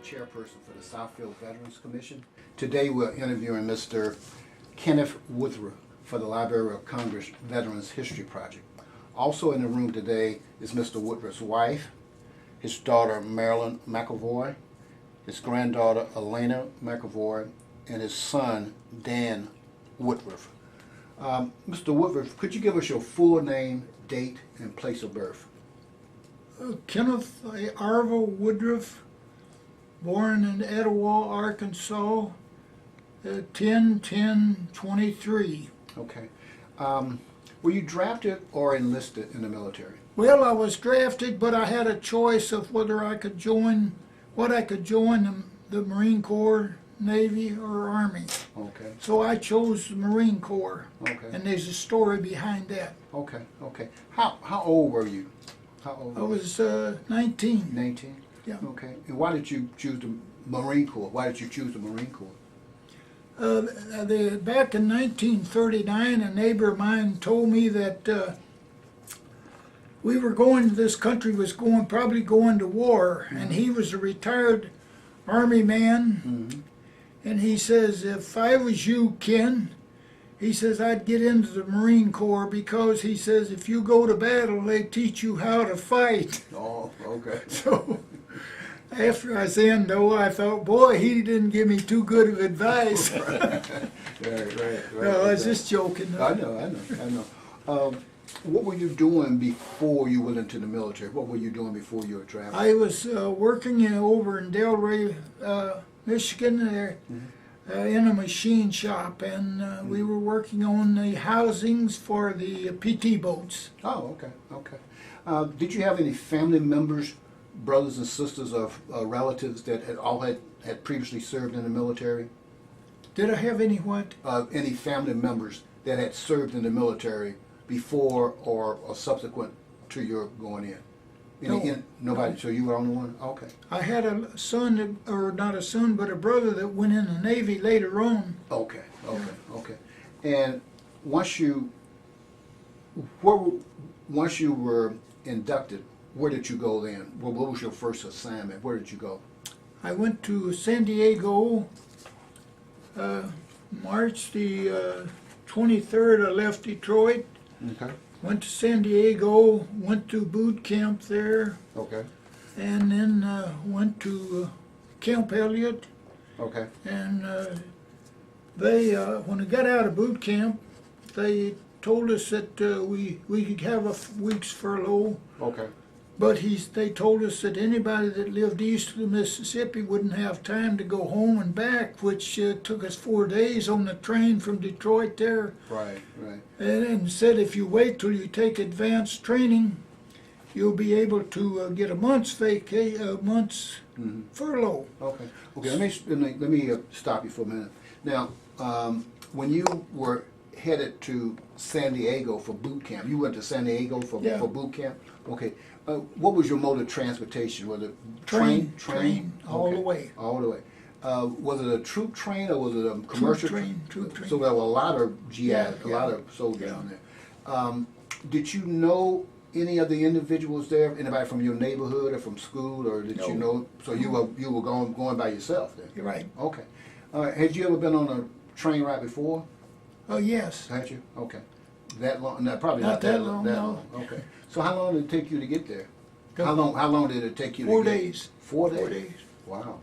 chairperson for the Southfield Veterans Commission. Today we're interviewing Mr. Kenneth Woodruff for the Library of Congress Veterans History Project. Also in the room today is Mr. Woodruff's wife, his daughter Marilyn McAvoy, his granddaughter Elena McAvoy, and his son Dan Woodruff. Mr. Woodruff, could you give us your full name, date, and place of birth? Kenneth Arvo Woodruff, born in Etowah, Arkansas, 10/10/23. Okay. Were you drafted or enlisted in the military? Well, I was drafted, but I had a choice of whether I could join, the Marine Corps, Navy, or Army. Okay. So I chose the Marine Corps, Okay. and there's a story behind that. Okay. Okay. How old were you? How old? I was 19. 19. Yeah. Okay. And why did you choose the Marine Corps? Why did you choose the Marine Corps? Back in 1939, a neighbor of mine told me that this country was probably going to war, and he was a retired Army man, and he says, if I was you, Ken, he says, I'd get into the Marine Corps because he says, if you go to battle, they teach you how to fight. Oh, okay. So after I was in, though, I thought, boy, he didn't give me too good of advice. Right. No, I was just joking. I know. What were you doing before you went into the military? What were you doing before you were drafted? I was working over in Delray, Michigan, there, in a machine shop, and we were working on the housings for the PT boats. Oh, okay. Did you have any family members, brothers and sisters of relatives that had previously served in the military? Did I have any what? Any family members that had served in the military before or subsequent to your going in? Nobody. No. So you were the only one? Okay. I had a son, or not a son, but a brother that went in the Navy later on. Okay. And once you were inducted, where did you go then? What was your first assignment? Where did you go? I went to San Diego, March the 23rd. I left Detroit, Okay. went to San Diego, went to boot camp there, Okay. and then went to Camp Elliott. Okay. And they, when we got out of boot camp, they told us that we could have a week's furlough. Okay. But they told us that anybody that lived east of the Mississippi wouldn't have time to go home and back, which took us 4 days on the train from Detroit there. Right. And said if you wait till you take advanced training, you'll be able to get a month's furlough. Okay. Let me stop you for a minute. Now, when you were headed to San Diego for boot camp, you went to San Diego for boot camp. Okay. What was your mode of transportation? Was it train? All the way. All the way. Was it a troop train or was it a commercial train? So there were a lot of GIs, Yeah. a lot of soldiers on there. Did you know any of the individuals there? Anybody from your neighborhood or from school, or did you know? So you were going by yourself then? You're right. Okay. All right. Had you ever been on a train ride before? Oh, yes. Had you? Okay. That long? No, probably Not that long, no. Okay. So how long did it take you to get there? How long did it take you to 4 get days. 4 days? 4 days. Wow.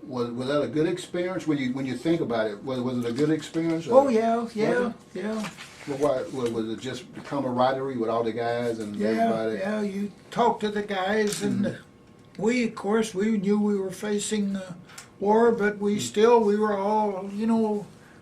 Was that a good experience when you think about it? Was it a good experience? Oh, yeah. Well, was it just camaraderie with all the guys and everybody? Yeah, you talk to the guys, and we, of course, we knew we were facing war, but we were all,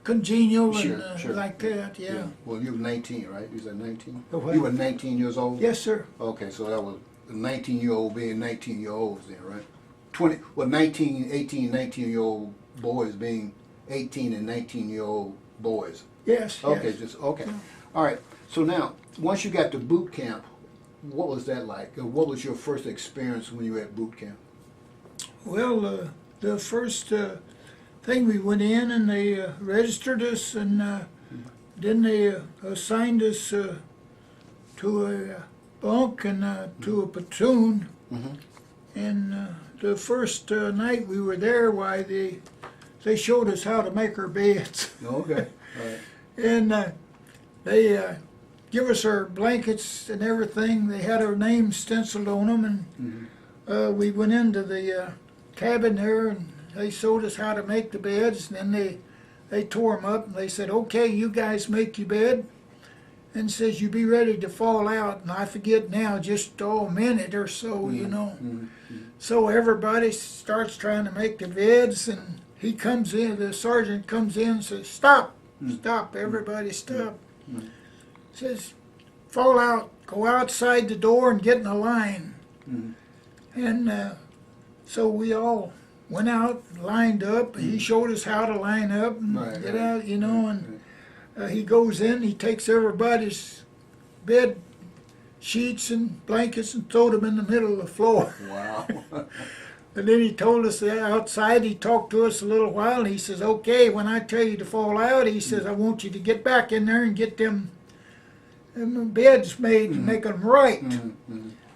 congenial Sure. like that, yeah. Well, you were 19, right? You said 19? What? You were 19 years old? Yes, sir. Okay, so that was a 19-year-old being 19-year-olds then, right? 19-year-old boys being 18 and 19-year-old boys. Yes, Okay, yes. okay. All right. So now, once you got to boot camp, what was that like? What was your first experience when you were at boot camp? Well, the first thing, we went in and they registered us, and then they assigned us to a bunk and to a platoon, and the first night we were there, why they showed us how to make our beds. Okay. All right. And they give us our blankets and everything. They had our names stenciled on them, and we went into the cabin there, and they showed us how to make the beds. And then they tore them up, and they said, "Okay, you guys make your bed," and says you be ready to fall out. And I forget now, just a minute or so, you know. So everybody starts trying to make the beds, and he comes in. The sergeant comes in and says, "Stop, stop, everybody, stop." Says, "Fall out, go outside the door and get in a line." And so we all went out, lined up. He showed us how to line up and get out, you know. And he goes in, he takes everybody's bed sheets and blankets and throw them in the middle of the floor. Wow. And then he told us that outside, he talked to us a little while, and he says, "Okay, when I tell you to fall out," he says, "I want you to get back in there and get them beds made and make them right."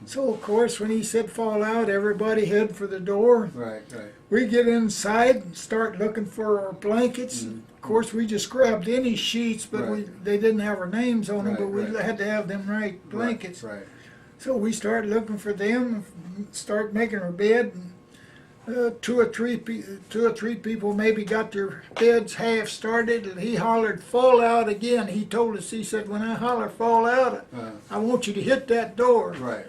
So, of course, when he said fall out, everybody head for the door. Right. We get inside and start looking for our blankets. Of course, we just grabbed any sheets, but they didn't have our names on them, but we had to have them right blankets. Right. So we started looking for them, start making our bed. And, two or three people maybe got their beds half started, and he hollered, "Fall out" again. He told us, he said, "When I holler fall out, I want you to hit that door." Right.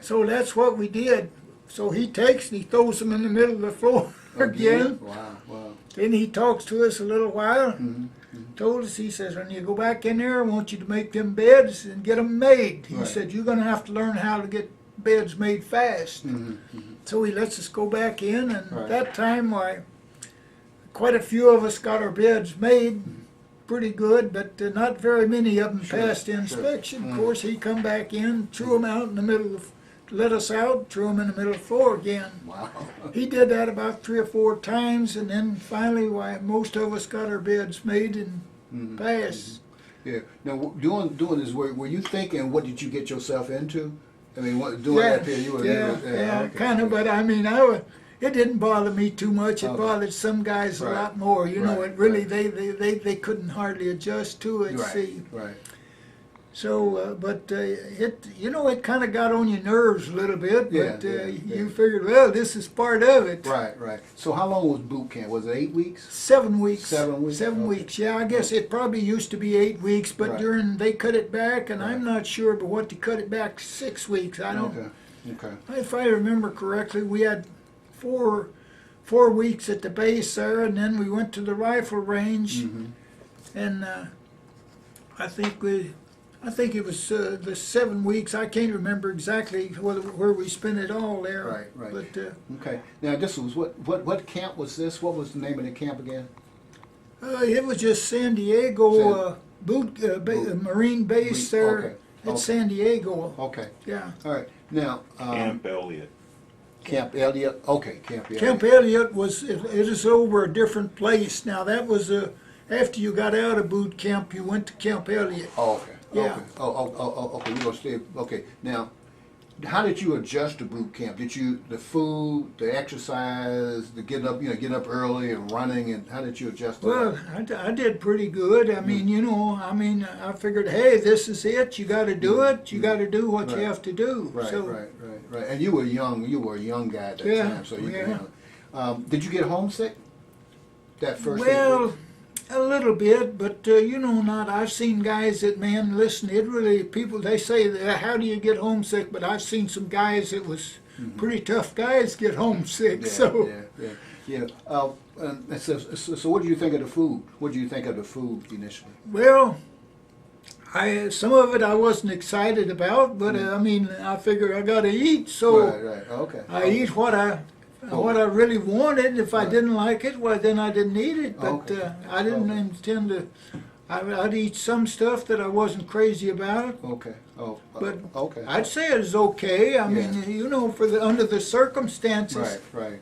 So that's what we did. So he takes and he throws them in the middle of the floor again. Wow. Then he talks to us a little while. Told us, he says, "When you go back in there, I want you to make them beds and get them made." He said, "You're going to have to learn how to get beds made fast." So he lets us go back in, and at that time, quite a few of us got our beds made pretty good, but not very many of them passed inspection. Of course, he come back in, threw them out in the middle of, let us out, threw them in the middle of the floor again. Wow. He did that about 3 or 4 times, and then finally, most of us got our beds made and passed. Yeah. Now, doing this work, were you thinking, what did you get yourself into? I mean, doing that there, you were... Yeah, kind of, but I mean, it didn't bother me too much. It bothered some guys a lot more. You know, it really, they couldn't hardly adjust to it, see. Right. So, but it kind of got on your nerves a little bit, but you figured, well, this is part of it. Right. So how long was boot camp? Was it 8 weeks? 7 weeks. 7 weeks? 7 weeks, yeah. I guess it probably used to be 8 weeks, but they cut it back, and I'm not sure, but what they cut it back 6 weeks. I don't. Okay. If I remember correctly, we had four weeks at the base there, and then we went to the rifle range, and I think it was the 7 weeks. I can't remember exactly where we spent it all there. Right. But okay. Now this was what camp was this? What was the name of the camp again? it was just San Diego Marine base there at San Diego. Okay. Yeah. All right. Now Camp Elliott. Camp Elliott. Okay, Camp Elliott. Camp Elliott was it is over a different place now. That was after you got out of boot camp, you went to Camp Elliott. Oh, okay. Yeah. Okay. Okay. We're gonna stay. Okay. Now, how did you adjust to boot camp? Did you the food, the exercise, the getting up early and running, and how did you adjust to Well, I did pretty good. I mean, I figured, hey, this is it. You got to do it. You got to do what you have to do. Right. And you were young. You were a young guy at that time, so you can. Did you get homesick? That first. Well, a little bit, but not. I've seen guys that, man, listen, it really, people, they say, how do you get homesick? But I've seen some guys that was pretty tough guys get homesick. Yeah. So what do you think of the food? What do you think of the food initially? Well, some of it I wasn't excited about, but I mean, I figure I got to eat, so Right. Okay. I eat what I really wanted. If I didn't like it, well, then I didn't eat it. But I didn't intend to. I'd eat some stuff that I wasn't crazy about. Okay. But okay. I'd say it was okay. I mean, under the circumstances. Right.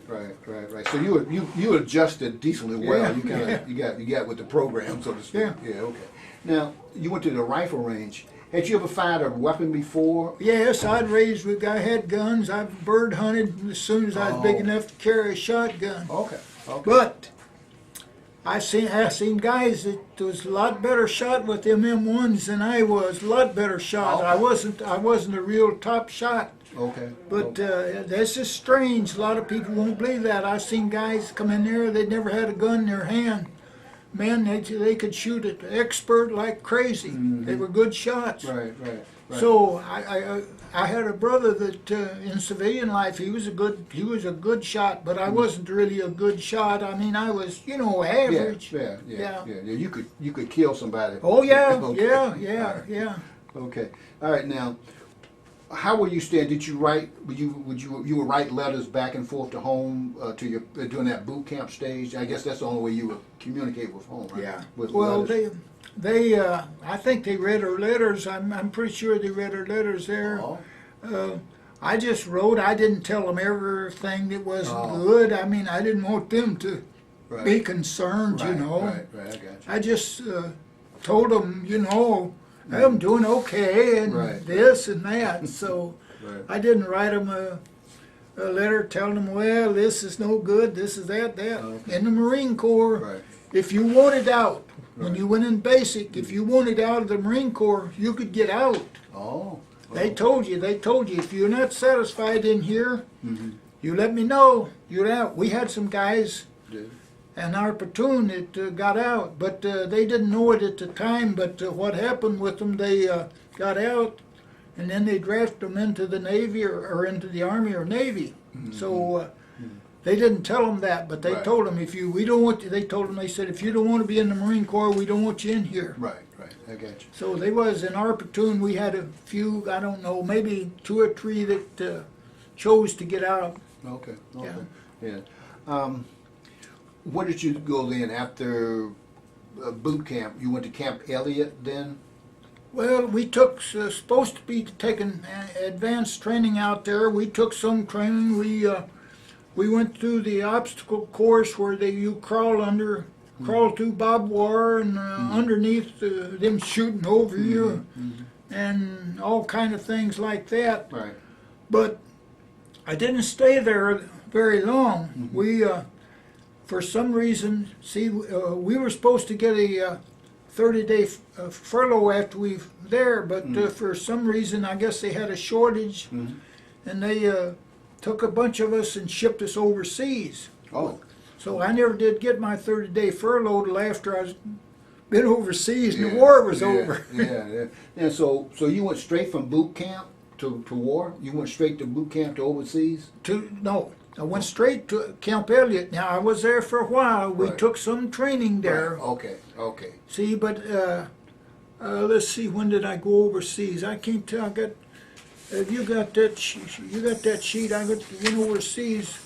So you adjusted decently well. You got with the program, so to speak. Yeah. Okay. Now you went to the rifle range, Had you ever fired a weapon before? Yes, I had guns. I've bird hunted as soon as I was big Oh. enough to carry a shotgun. Okay. But I seen guys that was a lot better shot with them M1s than I was. A lot better shot. Okay. I wasn't a real top shot. Okay. But that's just strange. A lot of people won't believe that. I've seen guys come in there, they'd never had a gun in their hand. Man, they could shoot it expert like crazy. They were good shots. Right. So I had a brother that in civilian life he was a good shot, but I wasn't really a good shot. I mean, I was average. Yeah. You could kill somebody. Oh yeah, Okay. yeah. Okay. All right. Now, how were you staying? Did you write? You would write letters back and forth to home to your during that boot camp stage? I guess that's the only way you would communicate with home, right? Yeah. With Well, letters. they I think they read our letters. I'm pretty sure they read our letters there. I just wrote. I didn't tell them everything that wasn't good. I mean, I didn't want them to be concerned, Right, you know. Right. I got you. I just told them, I'm doing okay and this and that. So Right. I didn't write them a letter telling them, well, this is no good, this is that. Okay. In the Marine Corps, Right. if you wanted out, when Right. you went in basic, if you wanted out of the Marine Corps, you could get out. Oh. They told you, if you're not satisfied in here, Mm-hmm. you let me know, you're out. We had some guys Yeah. and our platoon that got out, but they didn't know it at the time. But what happened with them, they got out, and then they drafted them into the Navy or into the Army or Navy. So they didn't tell them that, but they Right. told them we don't want you. They told them, they said, if you don't want to be in the Marine Corps, we don't want you in here. Right. I got you. So they was in our platoon. We had a few, I don't know, maybe 2 or 3 that chose to get out. Okay. Yeah. Where did you go then after boot camp? You went to Camp Elliott then? Well, we took supposed to be taking advanced training out there. We took some training. We went through the obstacle course where you crawl through barbed wire and underneath them shooting over you, and all kind of things like that. Right. But I didn't stay there very long. We, for some reason, we were supposed to get a 30-day furlough after we were there, but for some reason, I guess they had a shortage, and they took a bunch of us and shipped us overseas. Oh. So I never did get my 30-day furlough till after I was been overseas and the war was over. Yeah. And so you went straight from boot camp to war? You went straight to boot camp to overseas? No, I went straight to Camp Elliott. Now I was there for a while. We Right. took some training there. Right. Okay. See, but let's see. When did I go overseas? I can't tell. Have you got that? You got that sheet? I went overseas.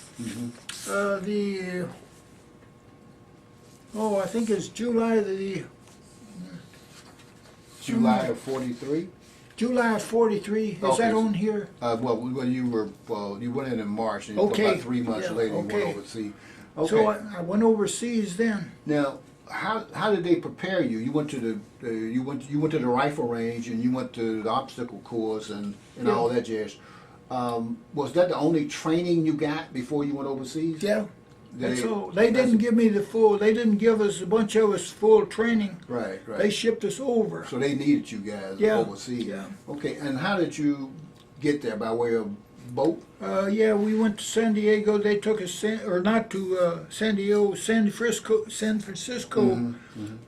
I think it's July July of 43? July of 43. Is Okay. that on here? When you went in March, and Okay. About 3 months Yeah, later you okay. went overseas. Okay. So I went overseas then. Now, how did they prepare you? You went to the rifle range and you went to the obstacle course and all that jazz. Was that the only training you got before you went overseas? Yeah. They didn't give me the full. They didn't give us a bunch of us full training. Right. They shipped us over. So they needed you guys overseas. Yeah. Okay, and how did you get there? By way of boat? We went to San Diego. They took us, not to San Diego, San Francisco,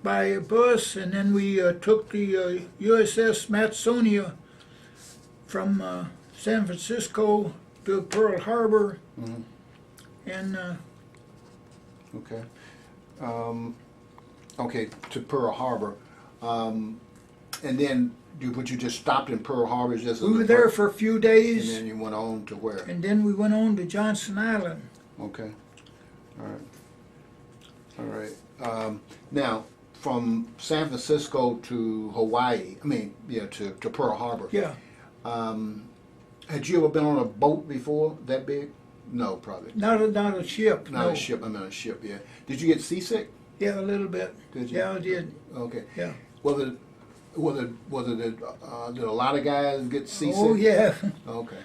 by a bus, and then we took the USS Matsonia from San Francisco to Pearl Harbor, and. Okay, to Pearl Harbor, and then you just stopped in Pearl Harbor just. We were there for a few days. And then you went on to where? And then we went on to Johnson Island. Okay, all right. Now, from San Francisco to Hawaii, to Pearl Harbor. Yeah. Had you ever been on a boat before that big? No, probably. Not a ship. Not no. a ship. I meant a ship. Yeah. Did you get seasick? Yeah, a little bit. Did you? Yeah, I did. Okay. Yeah. Well, did a lot of guys get seasick? Oh yeah. Okay.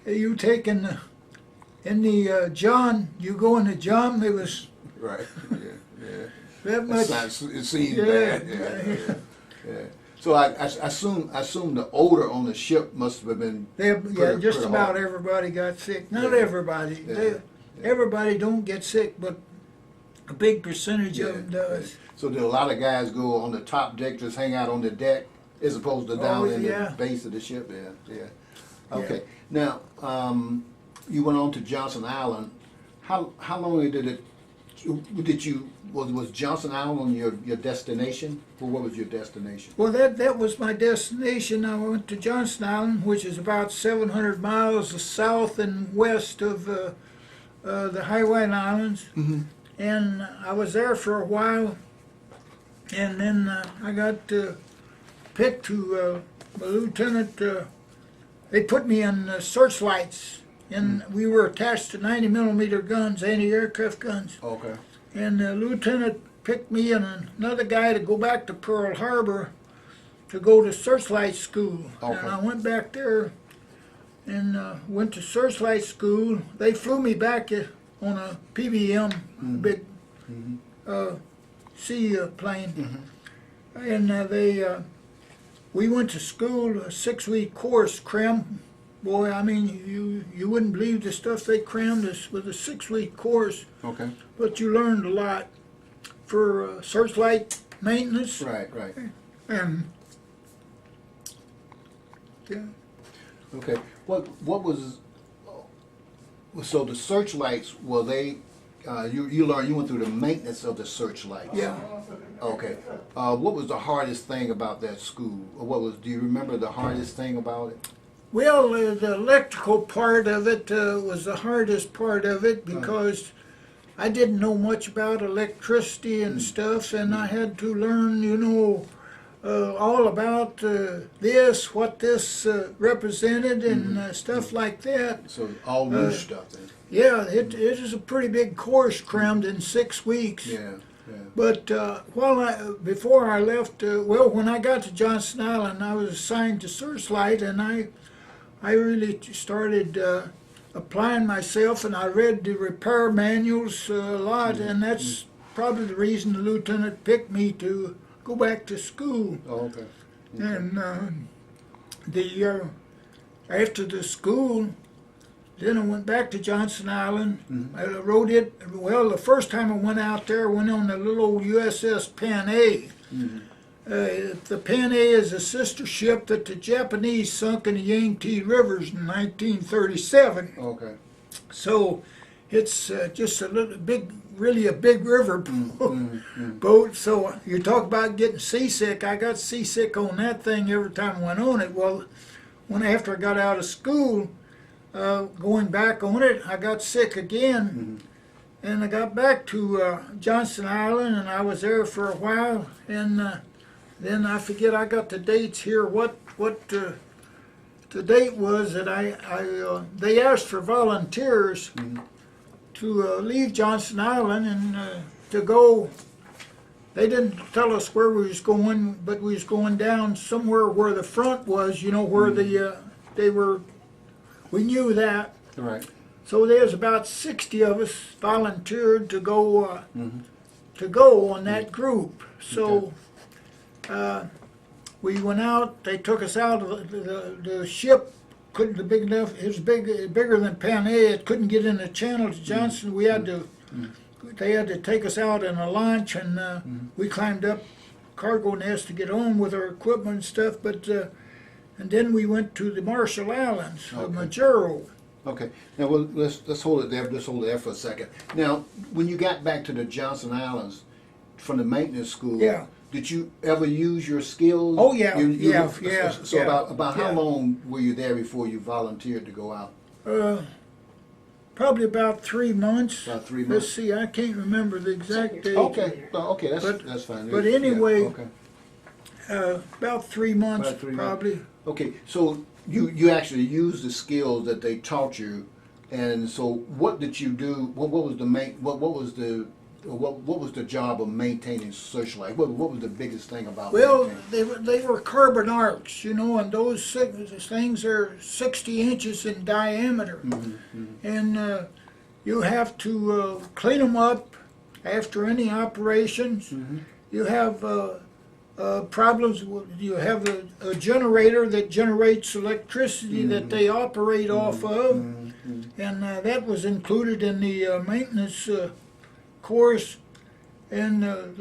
You take in the John, you go in the John, there was Right. Yeah. Yeah. that much. It seemed Yeah, bad. yeah. Yeah. So I assume the odor on the ship must have been. Just pretty about hard. everybody got sick. Not Yeah. everybody. Yeah. Everybody don't get sick, but a big percentage of them does. So did a lot of guys go on the top deck, just hang out on the deck, as opposed to down in yeah. the base of the ship? Yeah. Okay. Now, you went on to Johnson Island. How long was Johnson Island your destination? Or what was your destination? Well, that was my destination. I went to Johnson Island, which is about 700 miles south and west of the Hawaiian Islands. Mm-hmm. And I was there for a while, and then I got picked to a lieutenant. They put me in searchlights, and we were attached to 90 millimeter guns, anti-aircraft guns. Okay. And the lieutenant picked me and another guy to go back to Pearl Harbor to go to searchlight school. Okay. And I went back there and went to searchlight school. They flew me back on a PBM, big sea plane. And we went to school, a 6-week course, cram. Boy, I mean, you wouldn't believe the stuff they crammed us with a 6-week course. Okay. But you learned a lot for searchlight maintenance. Right. And yeah. Okay. What was so the searchlights? Were they? You learned. You went through the maintenance of the searchlights. Yeah. Okay. What was the hardest thing about that school? Or do you remember the hardest thing about it? Well, the electrical part of it was the hardest part of it because I didn't know much about electricity and stuff, and I had to learn, all about this, what this represented, and stuff like that. So all new stuff then. Yeah, it is a pretty big course crammed in 6 weeks. Yeah. But before I left, when I got to Johnson Island, I was assigned to searchlight, and I really started applying myself, and I read the repair manuals a lot, and that's probably the reason the lieutenant picked me to go back to school. Oh, okay. And after the school, then I went back to Johnson Island. I rode it. Well, the first time I went out there, I went on the little old USS Pan A. The Pan A is a sister ship that the Japanese sunk in the Yangtze Rivers in 1937. Okay. So it's just really a big river boat. So you talk about getting seasick. I got seasick on that thing every time I went on it. Well, after I got out of school, going back on it, I got sick again. And I got back to Johnson Island, and I was there for a while. And then I forget, I got the dates here. What the date was that they asked for volunteers to leave Johnson Island and to go. They didn't tell us where we was going, but we was going down somewhere where the front was. Where they were. We knew that. Right. So there's about 60 of us volunteered to go on that group. So we went out. They took us out of the ship. Couldn't be big enough. It was bigger than Pan A. It couldn't get in the channel to Johnson. We had to. They had to take us out in a launch, and we climbed up cargo nest to get on with our equipment and stuff. But and then we went to the Marshall Islands, Majuro. Okay. Now let's hold it there. Let's hold it there for a second. Now, when you got back to the Johnson Islands from the maintenance school, did you ever use your skills? Oh yeah, So about how long were you there before you volunteered to go out? Probably about 3 months. About 3 months. Let's see, I can't remember the exact date. Okay. That's fine. But anyway, okay. about 3 months About 3 months. probably. Okay, so you actually used the skills that they taught you, and so what did you do? What was the what was the job of maintaining social life? What was the biggest thing about Well, maintaining? they were carbon arcs, and those things are 60 inches in diameter. And you have to clean them up after any operations. You have problems. You have a generator that generates electricity that they operate off of, and that was included in the maintenance course. And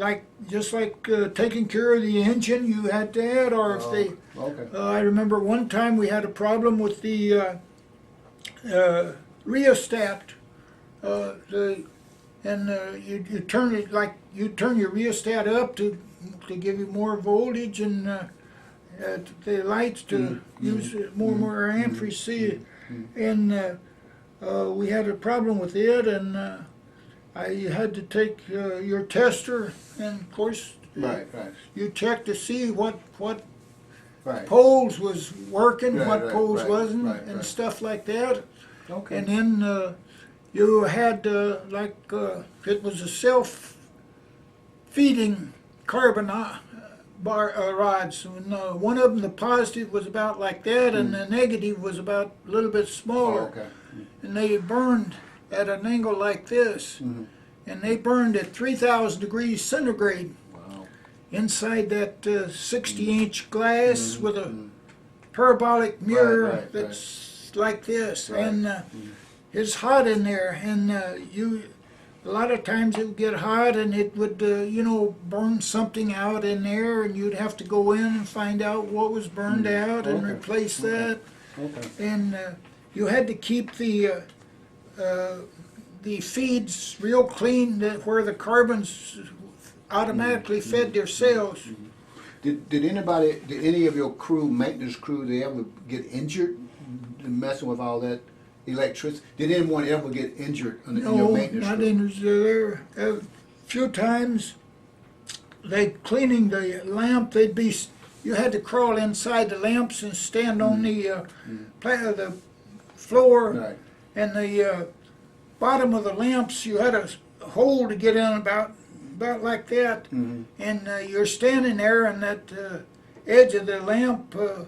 just like taking care of the engine, you had to add, or if they. Okay. I remember one time we had a problem with the rheostat. You turn it like you turn your rheostat up to give you more voltage and the lights to use more amperage. See, and we had a problem with it, and I had to take your tester, and of course, Right. you check to see what Right. poles was working, Right, what right, poles right, wasn't, right, and right. stuff like that. Okay. And then you had it was a self-feeding carbon rods. And, one of them, the positive was about like that, and the negative was about a little bit smaller. Okay. And they burned at an angle like this, and they burned at 3,000 degrees centigrade Wow. inside that 60-inch glass with a parabolic mirror right, that's like this, Right. and it's hot in there, and a lot of times it would get hot, and it would burn something out in there, and you'd have to go in and find out what was burned out and Okay. replace that, Okay. and you had to keep the feeds real clean, where the carbons automatically fed their cells. Did any of your maintenance crew, they ever get injured messing with all that electricity? Did anyone ever get injured in your No, maintenance not crew? injured there. A few times, cleaning the lamp, you had to crawl inside the lamps and stand on the floor, Right. and the bottom of the lamps, you had a hole to get in about like that, and you're standing there, and that edge of the lamp, the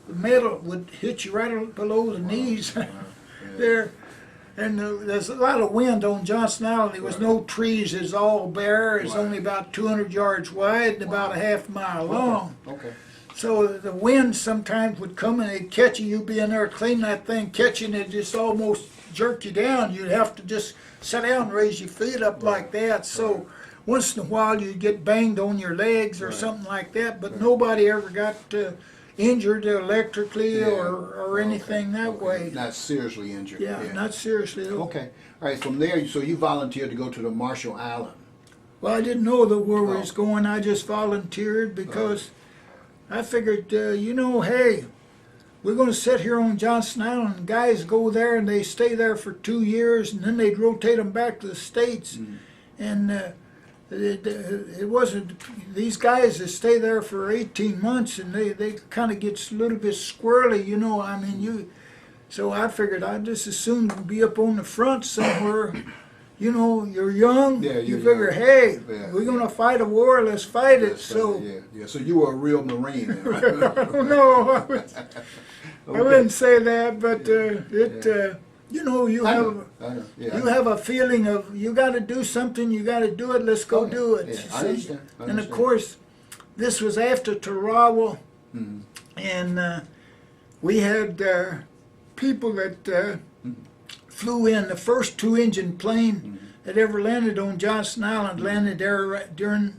metal would hit you right below the knees there. And there's a lot of wind on Johnson Island. There was no trees. It's all bare. It's only about 200 yards wide and about a half mile long. Okay. So the wind sometimes would come and it'd catch you. You'd be in there cleaning that thing, catching it, just almost jerk you down. You'd have to just sit down and raise your feet up like that. So once in a while you'd get banged on your legs or something like that, but nobody ever got injured electrically or anything that way. Not seriously injured. Yeah, not seriously. Okay. All right. From there, so you volunteered to go to the Marshall Island. Well, I didn't know where we was going. I just volunteered because I figured, hey, we're going to sit here on Johnson Island. And guys go there and they stay there for 2 years, and then they'd rotate them back to the States. And it wasn't, these guys that stay there for 18 months, and they kind of gets a little bit squirrely, so I figured I'd just as soon be up on the front somewhere. You're young. Yeah, you you're figure, young. hey, Yeah, we're gonna fight a war. Let's fight it. So yeah. So you were a real Marine. no, I wouldn't say that, but you have. I know. Yeah. You have a feeling of you got to do something. You got to do it. Let's go do it. Yeah, see? I understand. And of course, this was after Tarawa, and we had people that flew in. The first two-engine plane that ever landed on Johnson Island landed there during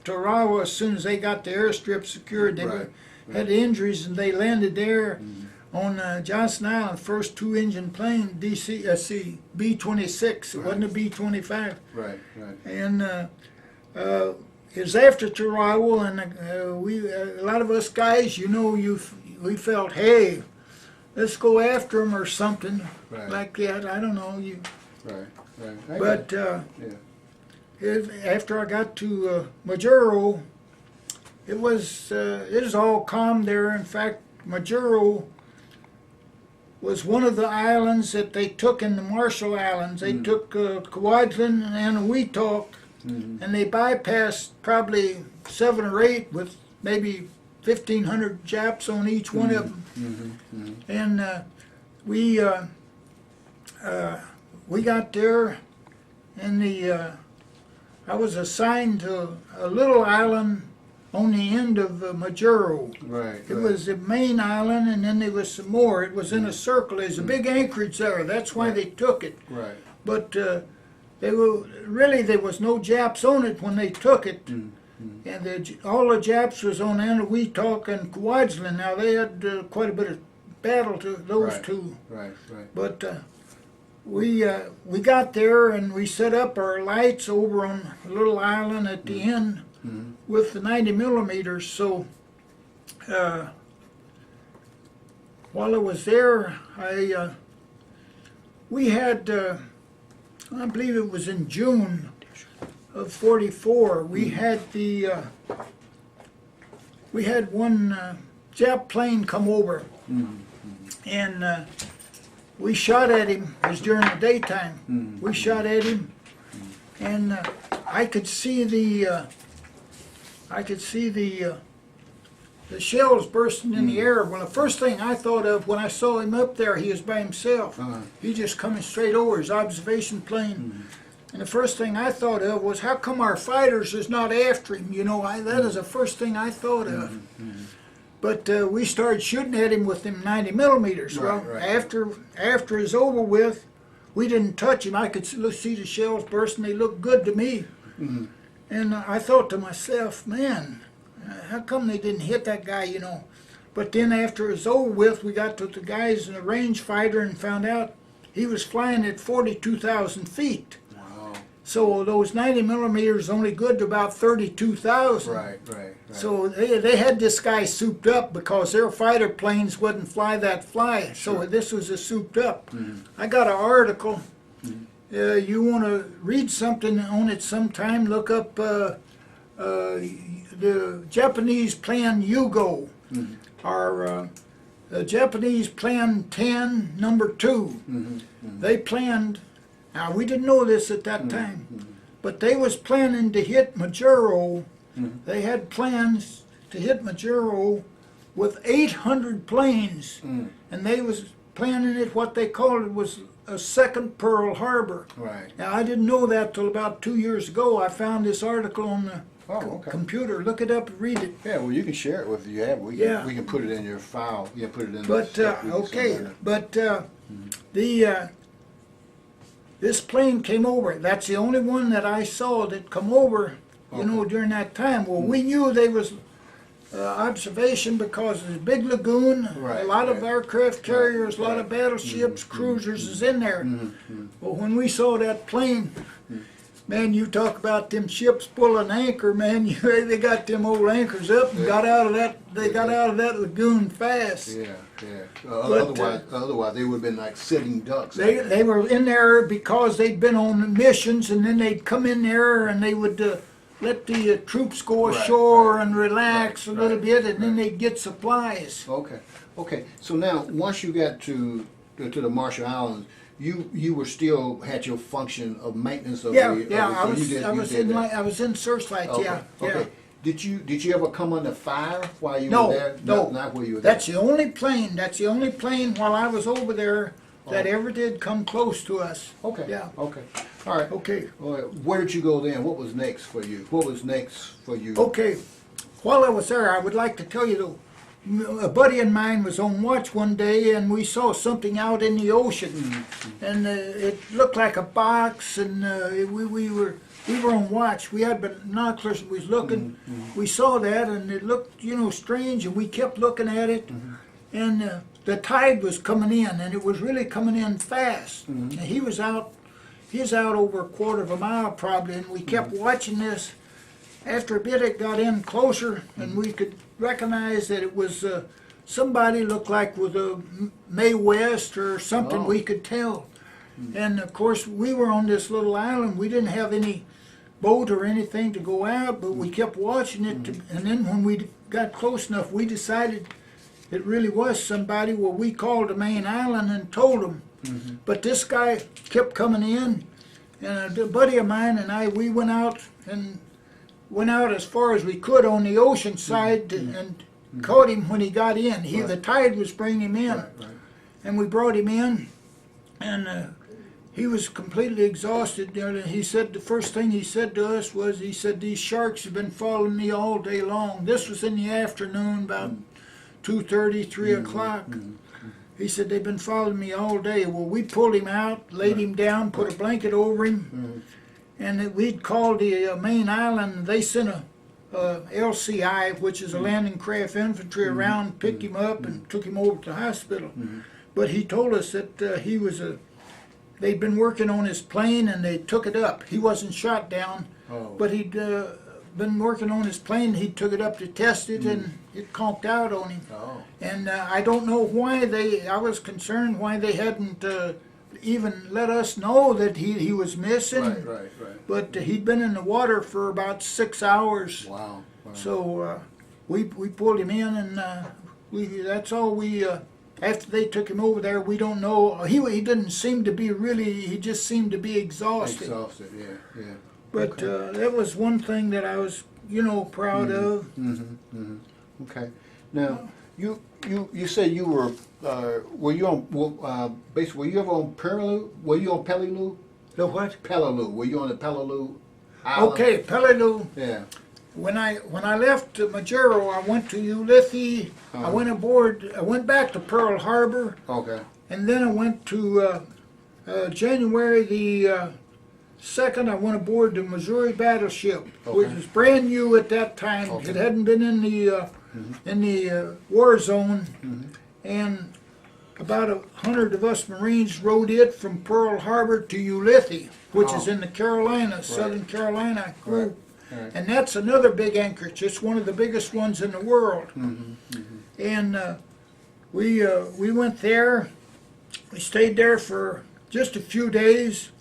Tarawa. As soon as they got the airstrip secured, they had injuries, and they landed there. On Johnson Island, first two-engine plane, B-26. It wasn't a B-25. Right. And it was after Tarawa, and a lot of us guys, we felt, hey, let's go after them or something like that. I don't know. Right. But after I got to Majuro, it was all calm there. In fact, Majuro was one of the islands that they took in the Marshall Islands. They took Coadlin and Weetalk, and they bypassed probably 7 or 8 with maybe 1,500 Japs on each one of them. And we got there, and I was assigned to a little island on the end of Majuro. Right. It was the main island, and then there was some more. It was in a circle. There's a big anchorage there. That's why they took it. Right. But there was no Japs on it when they took it. And all the Japs was on Eniwetok and Kwajalein. Now they had quite a bit of battle to those two. Right. But we got there, and we set up our lights over on a little island at the end with the 90 millimeters. So while I was there, we had, I believe it was in June of '44, we had one Jap plane come over, and we shot at him. It was during the daytime. We shot at him, and I could see the shells bursting in the air. Well, the first thing I thought of when I saw him up there, he was by himself. He just coming straight over his observation plane. And the first thing I thought of was, how come our fighters is not after him? You know, that is the first thing I thought of. But we started shooting at him with them 90 millimeters. After it's over with, we didn't touch him. I could see the shells bursting. They looked good to me. And I thought to myself, man, how come they didn't hit that guy, you know? But then after it was over with, we got to the guys in the rangefinder and found out he was flying at 42,000 feet. So those 90 millimeters only good to about 32,000. Right. So they had this guy souped up because their fighter planes wouldn't fly that fly. So this was a souped up. I got an article. You want to read something on it sometime, look up the Japanese Plan Yugo, or the Japanese Plan 10, number 2. They planned. Now, we didn't know this at that time, but they was planning to hit Majuro. They had plans to hit Majuro with 800 planes, and they was planning it, what they called it was a second Pearl Harbor. Right. Now, I didn't know that till about 2 years ago. I found this article on the computer. Look it up and read it. Yeah, well, you can share it with you. We can put it in your file. You can put it in. But this plane came over. That's the only one that I saw that come over, you know, during that time. Well, we knew they was observation because there's a big lagoon, a lot of aircraft carriers, a lot of battleships, cruisers is in there. Well, when we saw that plane, man, you talk about them ships pulling anchor, man. They got them old anchors up and got out of that. They got out of that lagoon fast. Otherwise they would have been like sitting ducks. They were in there because they'd been on missions, and then they'd come in there and they would let the troops go ashore and relax a little bit, and then they'd get supplies. Okay. So now, once you got to the Marshall Islands, you were still had your function of maintenance of I was in searchlight. Okay. Did you ever come under fire while you were there? No, not while you were there. That's the only plane. That's the only plane while I was over there that ever did come close to us. Okay. Yeah. Okay. All right. Okay. All right. Where did you go then? What was next for you? Okay. While I was there, I would like to tell you though, a buddy of mine was on watch one day, and we saw something out in the ocean, and it looked like a box, and we were on watch. We had binoculars. We was looking. We saw that, and it looked, you know, strange, and we kept looking at it, and the tide was coming in, and it was really coming in fast. And he was out over a quarter of a mile probably, and we kept watching this. After a bit, it got in closer, and we could recognize that it was somebody looked like with a Mae West or something. We could tell. And of course, we were on this little island. We didn't have any boat or anything to go out, but we kept watching it. And then when we got close enough, we decided it really was somebody. Well, we called the main island and told them. But this guy kept coming in, and a buddy of mine and I, we went out and went out as far as we could on the ocean side and caught him when he got in. The tide was bringing him in, Right. and we brought him in, and he was completely exhausted. He said the first thing he said to us was, he said, "These sharks have been following me all day long." This was in the afternoon, about 2:30, 3 o'clock. He said, "They've been following me all day." Well, we pulled him out, laid him down, put a blanket over him, and we'd called the main island. They sent a LCI, which is a landing craft infantry, around, picked him up and took him over to the hospital. But he told us that they'd been working on his plane and they took it up. He wasn't shot down, but he'd been working on his plane. He took it up to test it, and it conked out on him. And I don't know why I was concerned why they hadn't even let us know that he was missing. Right. But he'd been in the water for about 6 hours. Wow. So we pulled him in, and that's all we. After they took him over there, we don't know. He didn't seem to be really. He just seemed to be exhausted. Yeah. But that was one thing that I was, proud of. Okay. Now, you said you were you on basically were you ever on Peleliu? Were you on Peleliu? The what? Peleliu. Were you on the Peleliu Island? Okay, Peleliu. Yeah. When I left Majuro, I went to Ulithi. I went aboard. I went back to Pearl Harbor, Okay. and then I went to January the 2nd. I went aboard the Missouri battleship, which was brand new at that time. It hadn't been in the war zone, and about 100 of us Marines rode it from Pearl Harbor to Ulithi, which is in the Carolinas, Southern Carolina group. Right. And that's another big anchorage. It's one of the biggest ones in the world. And we went there. We stayed there for just a few days,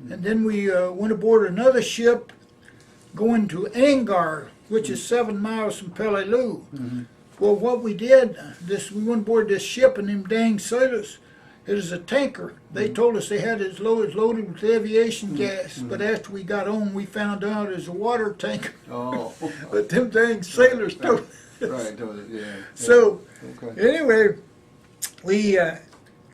and then we went aboard another ship going to Angar, which is 7 miles from Peleliu. Well, what we did, we went aboard this ship, and them dang sailors, it was a tanker. They told us they had it loaded with aviation gas, but after we got on, we found out it was a water tanker. But them dang sailors told us. Right. Yeah. So, anyway, we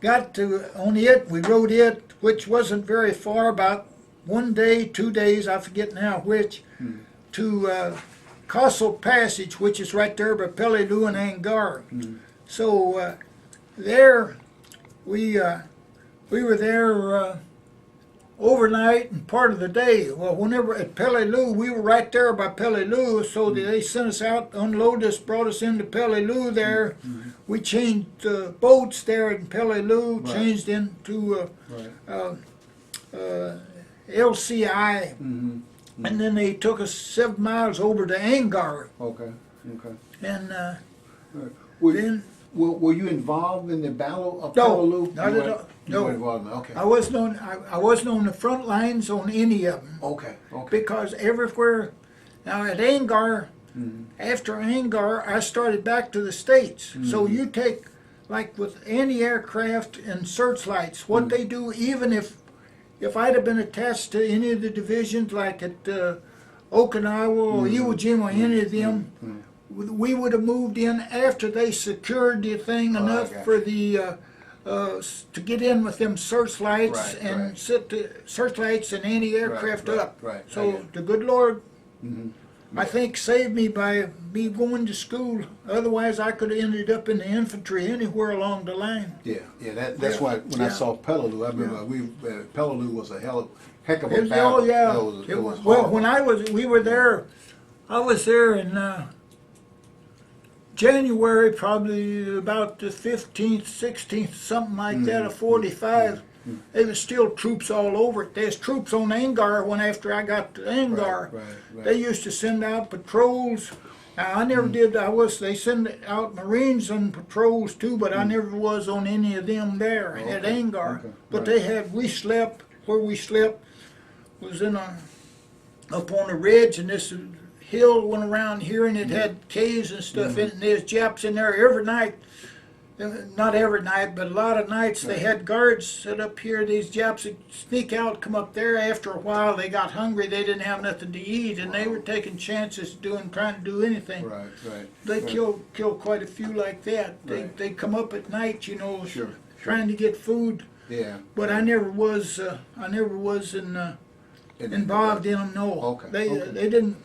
got on it. We rode it, which wasn't very far, about 1 day, 2 days, I forget now which, to Castle Passage, which is right there by Peleliu and Angar. So there, we were there overnight and part of the day. Well, whenever at Peleliu, we were right there by Peleliu, so they sent us out, unloaded us, brought us into Peleliu there. We changed boats there in Peleliu, changed into LCI, and then they took us 7 miles over to Angar. Okay. And Then, were you involved in the Battle of Peleliu? Not at all. You No, weren't involved. Okay. I wasn't on the front lines on any of them. Okay. Because everywhere, now at Angar, after Angar, I started back to the States. So you take, like with anti-aircraft and searchlights, what they do, even if I'd have been attached to any of the divisions, like at Okinawa or Iwo Jima or any of them, we would have moved in after they secured the thing enough for the to get in with them searchlights and set the searchlights and anti-aircraft up. So the good Lord, I think, saved me by me going to school. Otherwise, I could have ended up in the infantry anywhere along the line. That's why when I saw Peleliu, I remember Peleliu was a heck of a battle. It was well, when we were there, I was there in January, probably about the 15th, 16th, something like that, of 45. There was still troops all over it. There's troops on Angar when after I got to Angar. They used to send out patrols. Now, I never did, they send out Marines on patrols too, but I never was on any of them there at Angar. But we slept, where we slept was up on a ridge, and this hill went around here, and it had caves and stuff in it, and there's Japs in there every night. not every night, but a lot of nights they had guards set up here. These Japs would sneak out, come up there. After a while, they got hungry. They didn't have nothing to eat, and they were taking chances trying to do anything. Right, right. They right. kill quite a few like that. Right. They come up at night, you know, Sure, trying to get food. Yeah. But I never was involved in them. No, Okay, they okay. they didn't.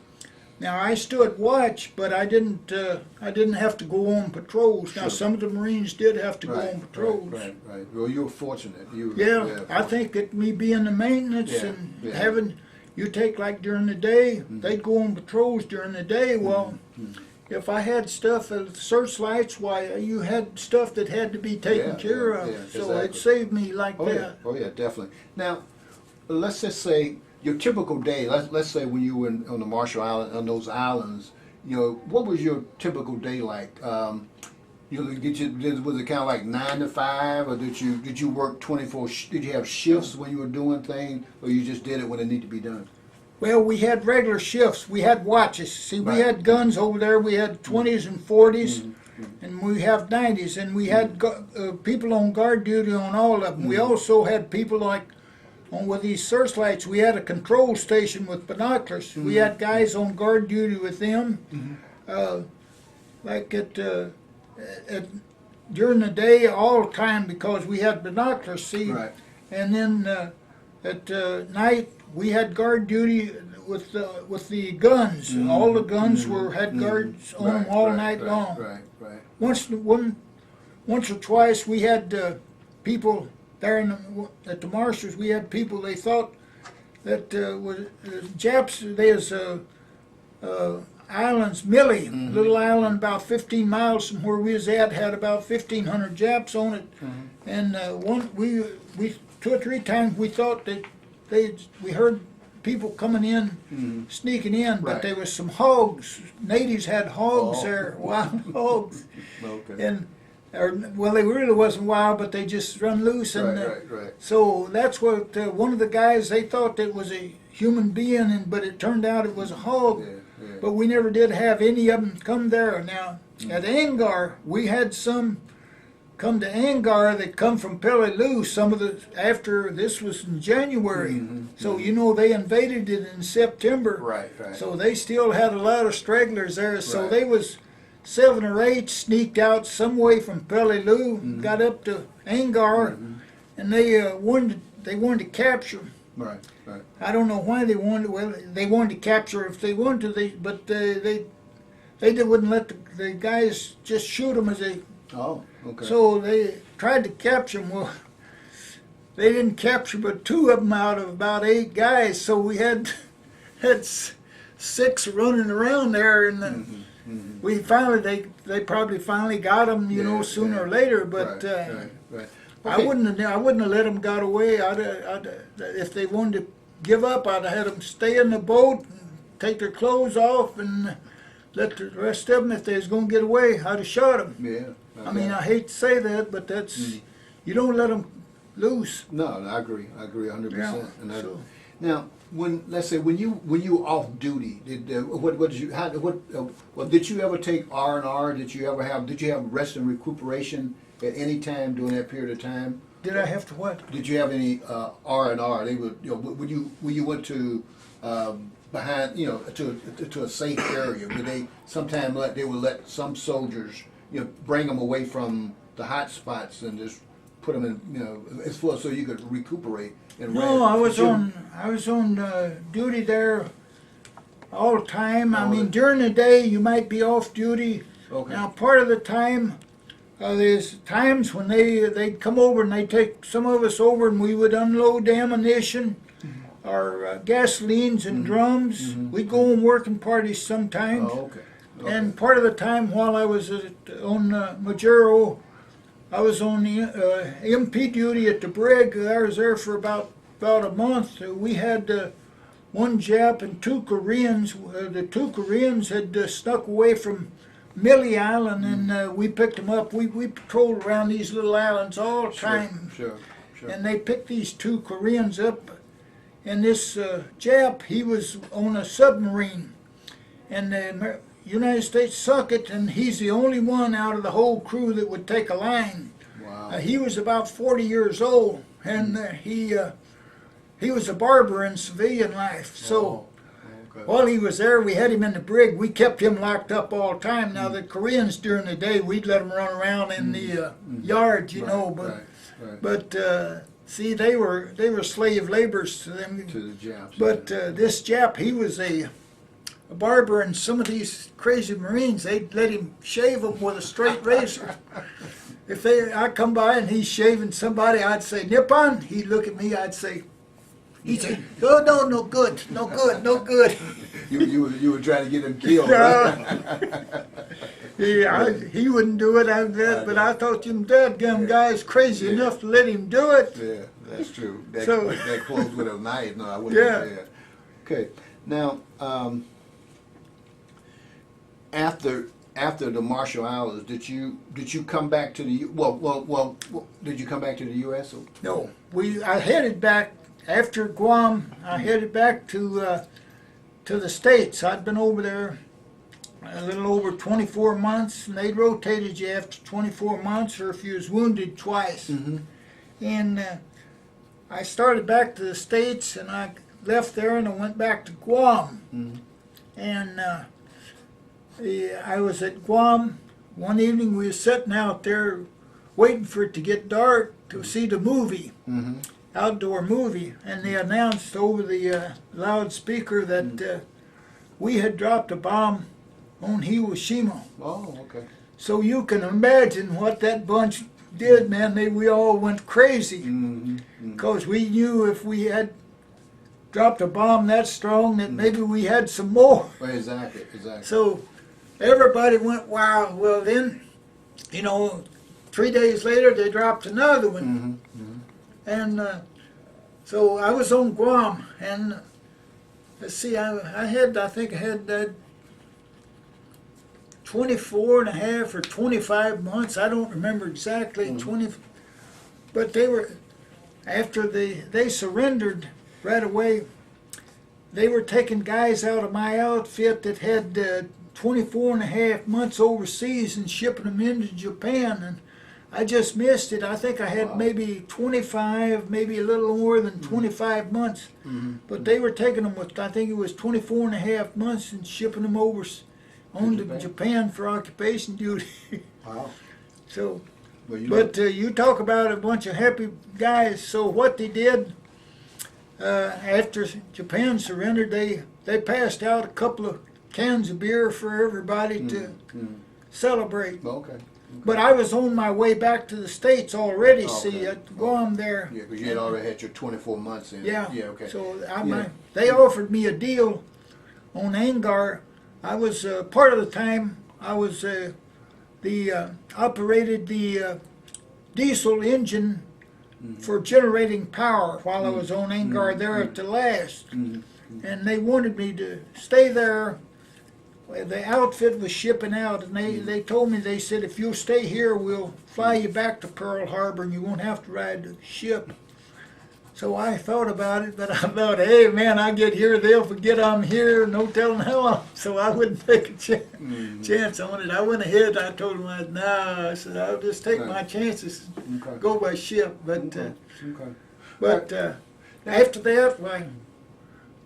Now I stood watch, but I didn't have to go on patrols. Now Sure. some of the Marines did have to go Right, on patrols. right. Well, you were fortunate. You were, Yeah, I fortunate. think that me being the maintenance Yeah, and yeah. having you take like during the day, they'd go on patrols during the day. Well, if I had stuff at searchlights, why you had stuff that had to be taken Yeah, care yeah, of. yeah, So it exactly. saved me like Oh that. yeah, oh yeah, definitely. Now, let's just say your typical day. Let's say when you were on the Marshall Island, on those islands, you know, what was your typical day like? Was it kind of like 9 to 5, or did you work 24? Did you have shifts when you were doing things, or you just did it when it needed to be done? Well, we had regular shifts. We had watches. See, we Right. had guns over there. We had 20s and 40s, and we have 90s, and we had people on guard duty on all of them. We also had people like with these searchlights. We had a control station with binoculars. We had guys on guard duty with them. Like during the day, all the time, because we had binoculars. See, Right. and then at night we had guard duty with the guns. All the guns had guards on them all night long. Right. Once or twice we had people there at the marshals. We had people. They thought that was Japs. There's islands, Millie, a little island about 15 miles from where we was at, had about 1,500 Japs on it. And we 2 or 3 times we thought that we heard people coming in, sneaking in, but Right. there was some hogs. Natives had hogs Oh. there, wild hogs, Okay. and well, they really wasn't wild, but they just run loose. And Right. so that's what one of the guys, they thought that was a human being, but it turned out it was a hog. Yeah. But we never did have any of them come there. Now, at Angar, we had some come to Angar that come from Peleliu. Some of after this was in January. So, you know, they invaded it in September. Right. So they still had a lot of stragglers there. So Right. they was 7 or 8 sneaked out some way from Peleliu, got up to Angar, and they wanted to capture them. Right. I don't know why they wanted. Well, they wanted to capture if they wanted to. But they wouldn't let the guys just shoot them as they. Oh, okay. So they tried to capture them. Well, they didn't capture but 2 of them out of about 8 guys. So we had 6 running around there, and we finally they probably finally got them. You know, sooner or later. But right. I Okay. wouldn't have let them got away. If they wanted to give up, I'd have had them stay in the boat, and take their clothes off, and let the rest of them, if they was going to get away, I'd have shot them. Yeah. I mean, I hate to say that, but that's you don't let them loose. No, I agree 100%. Yeah, And so- now, let's say when you were off duty, did you ever take R&R? Did you have rest and recuperation at any time during that period of time? Did I have to what? Did you have any R&R? They would, when you went to behind, to a safe area, would they sometime they would let some soldiers, bring them away from the hot spots and just put them in, as far so you could recuperate and No, rest? I was on duty there all the time. I All mean, the- during the day you might be off duty. Okay. Now, part of the time, there's times when they'd come over and they'd take some of us over, and we would unload the ammunition, our gasolines and drums. We'd go on working parties sometimes. Oh, okay. And part of the time while I was on Majuro, I was on the MP duty at the brig. I was there for about a month. We had one Jap and 2 Koreans. The 2 Koreans had snuck away from Millie Island, and we picked them up. We patrolled around these little islands all the time. Sure. And they picked these 2 Koreans up. And this Jap, he was on a submarine. And United States sunk it, and he's the only one out of the whole crew that would take a line. Wow. He was about 40 years old, and he was a barber in civilian life. So Oh, okay. while he was there, we had him in the brig. We kept him locked up all the time. Now the Koreans during the day, we'd let them run around in the yard, you know. But see, they were slave laborers to them. To the Japs. But this Jap, he was a barber, and some of these crazy Marines, they'd let him shave them with a straight razor. If I come by and he's shaving somebody, I'd say, Nippon. He'd look at me, he'd say, oh, no good, no good, no good. You were trying to get him killed, He wouldn't do it, I bet, but I thought them dadgum guys crazy enough to let him do it. Yeah, that's true. That close with a knife, no, I wouldn't. Yeah. Okay, now, after the Marshall Islands, did you come back to the did you come back to the U.S.? No, I headed back after Guam. I headed back to the States. I'd been over there a little over 24 months, and they rotated you after 24 months, or if you was wounded twice. Mm-hmm. And I started back to the States, and I left there, and I went back to Guam. Mm-hmm. And I was at Guam one evening. We were sitting out there waiting for it to get dark to see the movie, Mm-hmm. outdoor movie, and they announced over the loudspeaker that we had dropped a bomb on Hiroshima. Oh, okay. So you can imagine what that bunch did, man. We all went crazy Mm-hmm. because we knew if we had dropped a bomb that strong that maybe we had some more. Well, exactly. So everybody went, wow. Well, then, 3 days later they dropped another one. Mm-hmm. And so I was on Guam, and let's see, I think I had 24 and a half or 25 months. I don't remember exactly, 20, but they were, after they surrendered right away, they were taking guys out of my outfit that had 24 and a half months overseas and shipping them into Japan, and I just missed it. I think I had maybe 25, maybe a little more than 25 months. Mm-hmm. But they were taking them with, I think it was 24 and a half months and shipping them over on to Japan for occupation duty. Wow. So, Well, you talk about a bunch of happy guys. So what they did, after Japan surrendered, they passed out a couple of cans of beer for everybody to celebrate. Okay. But I was on my way back to the States already, Okay. see, at Guam there. Yeah, because you had already had your 24 months in. Yeah. Yeah, okay. So Yeah. they offered me a deal on Angar. I was part of the time I was operated the diesel engine for generating power while I was on Angar there at the last. And they wanted me to stay there. The outfit was shipping out, and they told me, they said, if you'll stay here, we'll fly you back to Pearl Harbor and you won't have to ride the ship. So I thought about it, but I thought, hey man, I get here, they'll forget I'm here, no telling how long. So I wouldn't take a chance on it. I went ahead, I told them, I said, I'll just take my chances, go by ship. But after that,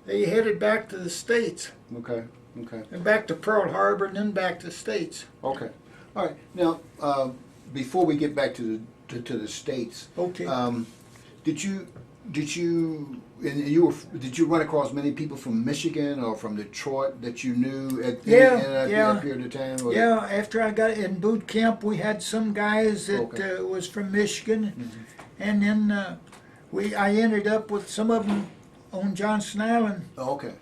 they headed back to the States. Okay. And back to Pearl Harbor, and then back to the States. Okay. All right. Now, before we get back to the States, Okay. Did you run across many people from Michigan or from Detroit that you knew at that period of time? Yeah. After I got in boot camp, we had some guys that was from Michigan, and then I ended up with some of them on Johnson Island. Oh, okay.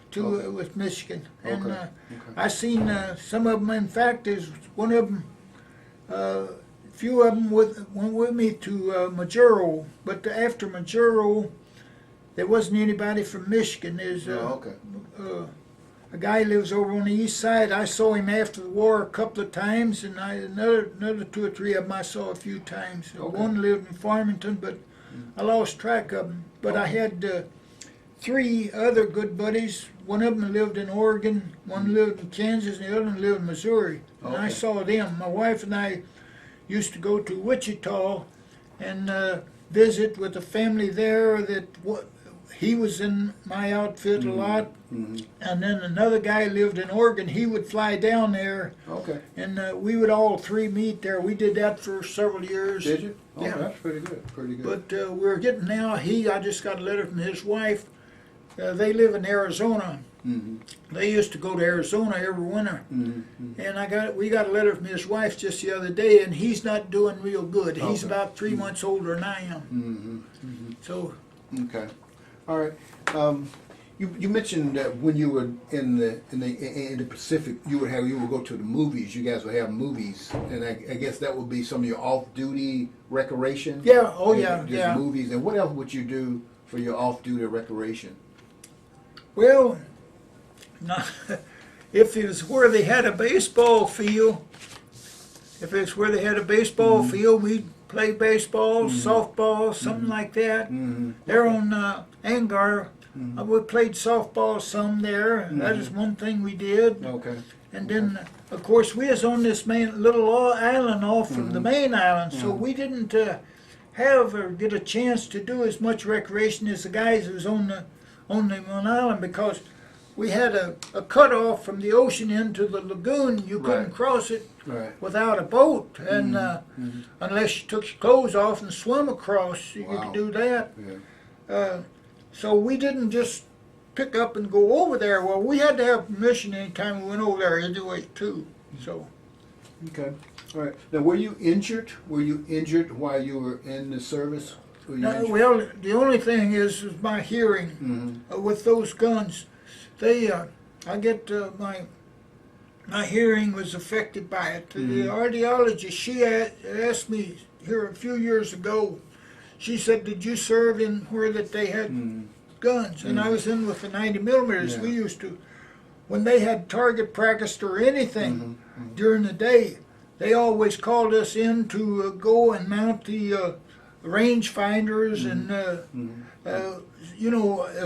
With Michigan, and Okay. I seen some of them. In fact, there's one of them. A few of them went with me to Majuro, but after Majuro, there wasn't anybody from Michigan. There's a guy lives over on the east side. I saw him after the war a couple of times, and another 2 or 3 of them I saw a few times. Okay. One lived in Farmington, but I lost track of them. But I had 3 other good buddies one of them lived in Oregon, one lived in Kansas, and the other one lived in Missouri. And I Okay. saw them. My wife and I used to go to Wichita and visit with a family there he was in my outfit a lot. Mm-hmm. And then another guy lived in Oregon. He would fly down there, Okay. and we would all three meet there. We did that for several years. Did you? Oh, Yeah. that's pretty good. Pretty good. But we're getting now. I just got a letter from his wife. They live in Arizona. Mm-hmm. They used to go to Arizona every winter. Mm-hmm. And we got a letter from his wife just the other day, and he's not doing real good. He's Okay. about 3 months older than I am. Mm-hmm. Mm-hmm. So Okay. All right. You mentioned that when you were in the Pacific, you would go to the movies. You guys would have movies, and I guess that would be some of your off-duty recreation. yeah, oh And yeah, just yeah. movies. And what else would you do for your off-duty recreation? Well, not, if it was where they had a baseball field, field, we'd play baseball, softball, something like that. Mm-hmm. There on Angar, we played softball some there. That is one thing we did. Okay. And then, of course, we was on this little island off from the main island, so we didn't have or get a chance to do as much recreation as the guys that was on the one island, because we had a cutoff from the ocean into the lagoon. You couldn't Right. cross it Right. without a boat, and unless you took your clothes off and swim across, you Wow. could do that. Yeah. So we didn't just pick up and go over there. Well, we had to have permission anytime we went over there anyway, too. So, Okay. All right. Now, were you injured? Were you injured while you were in the service? Were you injured? well, the only thing is my hearing Mm-hmm. with those guns. I get my hearing was affected by it. The audiologist, she asked me here a few years ago. She said, "Did you serve in where that they had guns?" And I was in with the 90 millimeters. Yeah. We used to, when they had target practice or anything during the day, they always called us in to go and mount the range finders and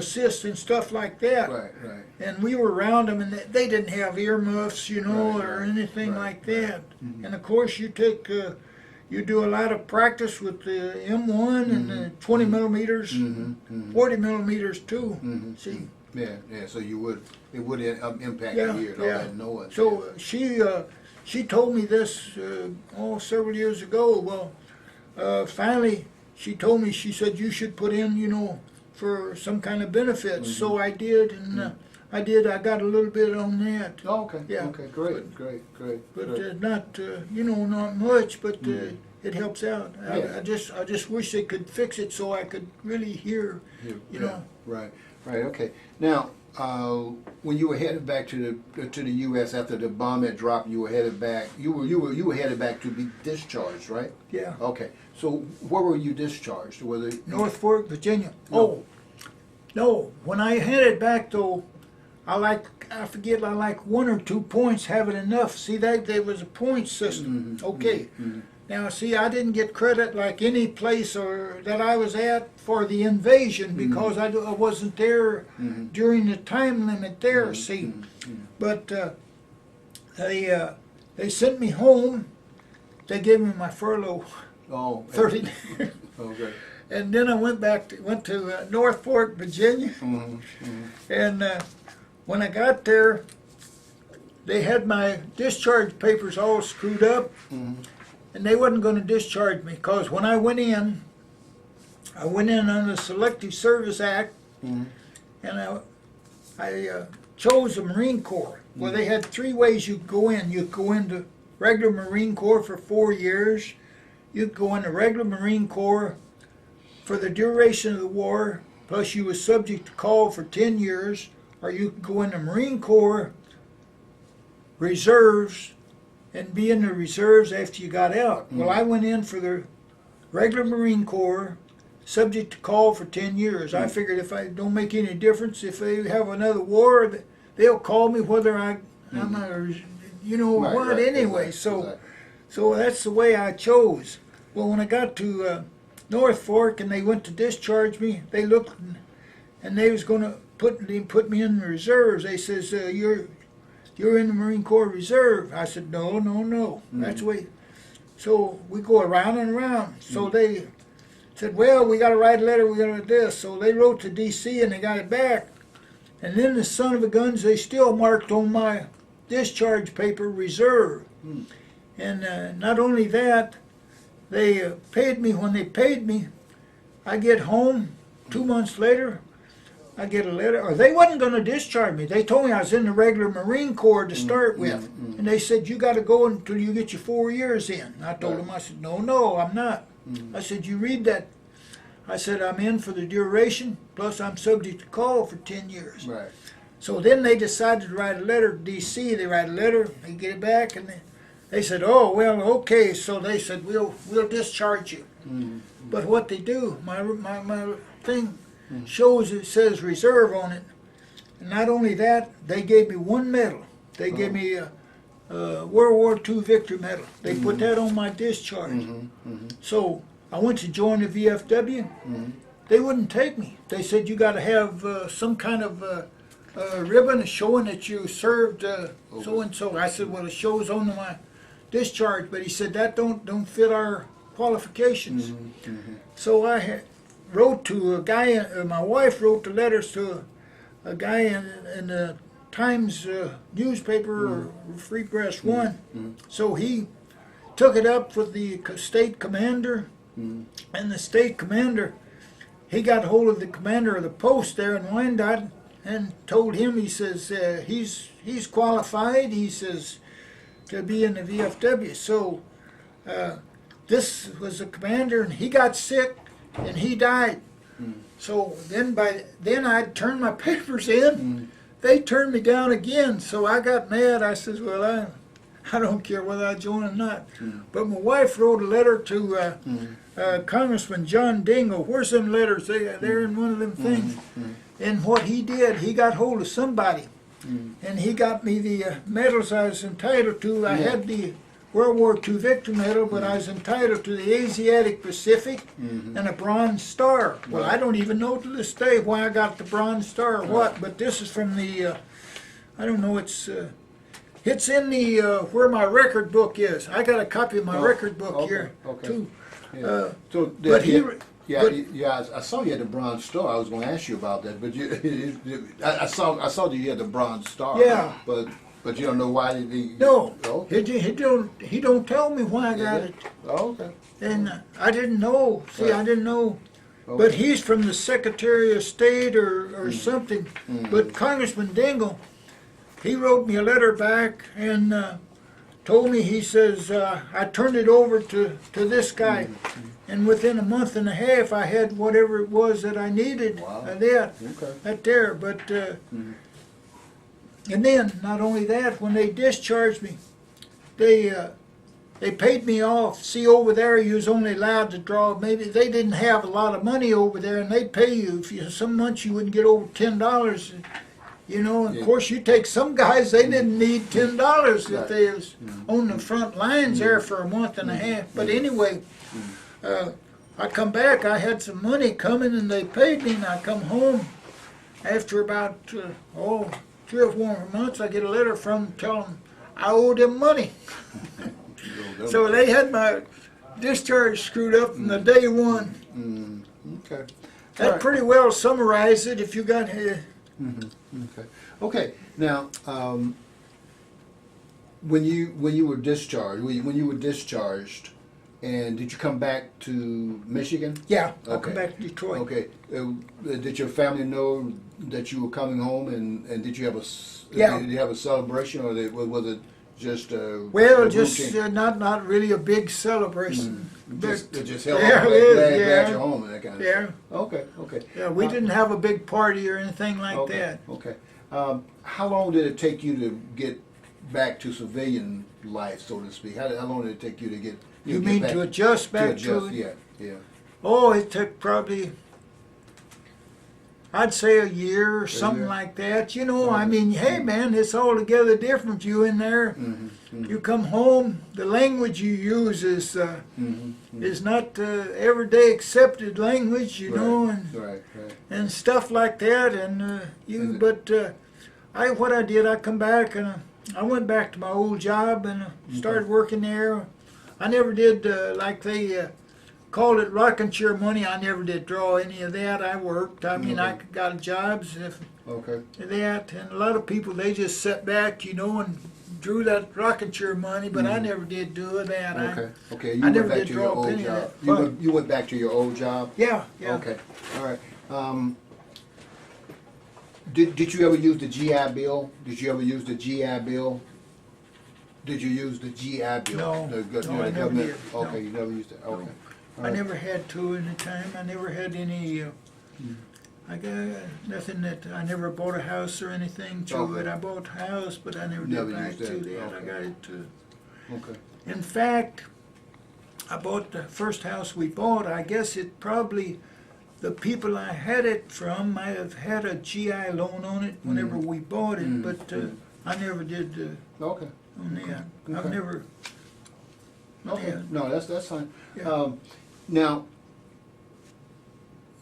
assist and stuff like that. Right. Right. And we were around them, and they didn't have earmuffs, Right, or right, anything right, like right. that. And of course, you do a lot of practice with the M1 and the 20 millimeters, 40 millimeters too. See, Yeah. So it would impact Yeah, your ear, all yeah. that noise. so she told me this several years ago. Well, finally she told me, she said, you should put in, for some kind of benefits. So I did, and I got a little bit on that. Oh, okay. Yeah. Okay. Great. But not not much, but it helps out. Yeah. I just wish they could fix it so I could really hear, you know. Right. Okay. Now, when you were headed back to the U.S. after the bomb had dropped, you were headed back. You were headed back to be discharged, right? Yeah. Okay. So where were you discharged? Was it North Fork, Virginia. No. Oh, no. When I headed back though, I like 1 or 2 points having enough. See, there was a point system. Okay. Now, see, I didn't get credit like any place that I was at for the invasion because I wasn't there during the time limit there, see. But they sent me home. They gave me my furlough, Oh. 30 days. Okay. And then I went to North Fork, Virginia. And when I got there, they had my discharge papers all screwed up. And they wasn't going to discharge me because when I went in on the Selective Service Act, and I chose the Marine Corps. Well, they had 3 ways you could go in. You could go into regular Marine Corps for 4 years. You could go into regular Marine Corps for the duration of the war, plus you was subject to call for 10 years, or you could go into Marine Corps Reserves and be in the reserves after you got out. Well, I went in for the regular Marine Corps, subject to call for 10 years. I figured if I don't make any difference, if they have another war, they'll call me whether I'm what anyway. Exactly. So that's the way I chose. Well, when I got to North Fork and they went to discharge me, they looked and they was going to put me in the reserves. They says, you're in the Marine Corps Reserve. I said, no. That's the way. So we go around and around. So they said, well, we got to write a letter, we got to do this. So they wrote to D.C. and they got it back. And then the son of a guns, they still marked on my discharge paper reserve. And not only that, they paid me. When they paid me, I get home 2 months later, I get a letter, or they wasn't going to discharge me. They told me I was in the regular Marine Corps to start with. And they said, you got to go until you get your 4 years in. And I told them, I said, no, I'm not. I said, you read that. I said, I'm in for the duration, plus I'm subject to call for 10 years. Right. So then they decided to write a letter to D.C. They write a letter, they get it back, and they said, oh, well, okay. So they said, we'll discharge you. But what they do, my thing shows it says reserve on it. And not only that, they gave me one medal. They gave me a World War II Victory Medal. They put that on my discharge. So I went to join the VFW. They wouldn't take me. They said you got to have some kind of ribbon showing that you served so and so. I said, well, it shows on my discharge, but he said that don't fit our qualifications. So I wrote to a guy. My wife wrote the letters to a guy in the Times newspaper or Free Press One. So he took it up with the state commander. And the state commander, he got hold of the commander of the post there in Wyandotte and told him, he says, he's qualified, he says, to be in the VFW. So this was the commander, and he got sick, and he died. So then I'd turn my papers in. They turned me down again, so I got mad. I says, well, I don't care whether I join or not. But my wife wrote a letter to Congressman John Dingell. Where's them letters? They're in one of them things. And what he did, he got hold of somebody. And he got me the medals I was entitled to. I had the World War II Victory Medal, but I was entitled to the Asiatic Pacific and a Bronze Star. Well, I don't even know to this day why I got the Bronze Star or what, but this is from the, I don't know, it's in the, where my record book is. I got a copy of my record book here, too. Yeah. I saw you had the Bronze Star. I was going to ask you about that, but I saw that you had the Bronze Star. Yeah. But you don't know why he. No. Okay. He don't tell me why I got it. Oh, okay. And I didn't know. See, I didn't know. Okay. But he's from the Secretary of State or something. But Congressman Dingell, he wrote me a letter back and told me, he says, I turned it over to this guy. And within a month and a half, I had whatever it was that I needed. Wow. That there. But, and then, not only that, when they discharged me, they paid me off. See, over there, you was only allowed to draw, maybe they didn't have a lot of money over there, and they'd pay you. Some months you wouldn't get over $10. You know, and of course, you take some guys, they didn't need $10 if they was on the front lines there for a month and a half. But anyway, I come back, I had some money coming, and they paid me, and I come home after about, 3 or 4 months. I get a letter from them telling them I owed them money. So they had my discharge screwed up from the day one. Okay. That pretty well summarized it if you got here. Okay. Now, when you were discharged, and did you come back to Michigan? Yeah, I come back to Detroit. Okay. Did your family know that you were coming home, and did you have did you have a celebration, or was it just not really a big celebration? Just held glad you're home and that kind of stuff. Okay. Yeah, we didn't have a big party or anything like that. Okay. How long did it take you to get back to civilian life, so to speak? How long did it take you to get? You mean to adjust back to it? Yeah. Oh, it took probably, I'd say a year or something year? like that. You know, I mean, hey man, it's altogether different. You in there, you come home, the language you use is not everyday accepted language, you know, and Right. and stuff like that. And what I did, I come back and I went back to my old job and started working there. I never did like they called it rocking chair money. I never did draw any of that. I worked. I mean, I got jobs if that, and a lot of people they just sat back, you know, and drew that rocking chair money. But I never did do that. Okay. You I went never back did to draw your a old penny of job. that. You went back to your old job. Yeah. Okay. All right. Did you ever use the GI Bill? Did you ever use the GI Bill? Did you use the GI Bill? No. The No, I never did. Okay, No. you never used it. Okay. I never had to in the time. I never had any. I got nothing that I never bought a house or anything to Okay. it. I bought a house, but I never Never did back used to that. that. I Okay. got it to. Okay. In fact, I bought the first house we bought. I guess it probably the people I had it from might have had a GI loan on it whenever we bought it, but I never did Okay. on that. I've Okay. never. Okay. Yeah. No, that's fine. Yeah. Now,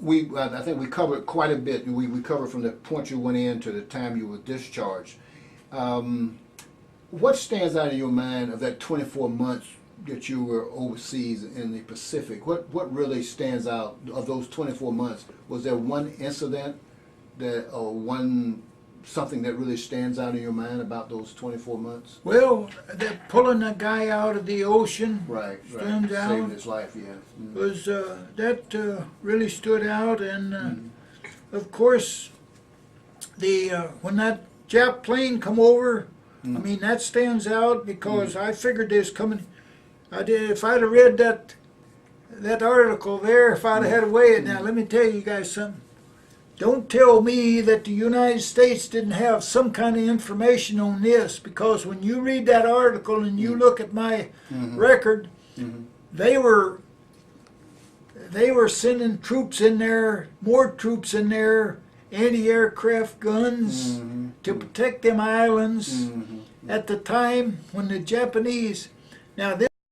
I think we covered quite a bit. We covered from the point you went in to the time you were discharged. What stands out in your mind of that 24 months that you were overseas in the Pacific? What really stands out of those 24 months? Was there one incident something that really stands out in your mind about those 24 months? Well, that pulling a guy out of the ocean Right. Stands out. Saving his life, yeah. was that really stood out, and of course, the when that Jap plane come over, I mean that stands out because I figured they was coming. I did if I'd have read that article there, if I'd have had a way. Now let me tell you guys something. Don't tell me that the United States didn't have some kind of information on this, because when you read that article and you look at my record, they were sending troops in there, more troops in there, anti-aircraft guns to protect them islands at the time when the Japanese. Now this.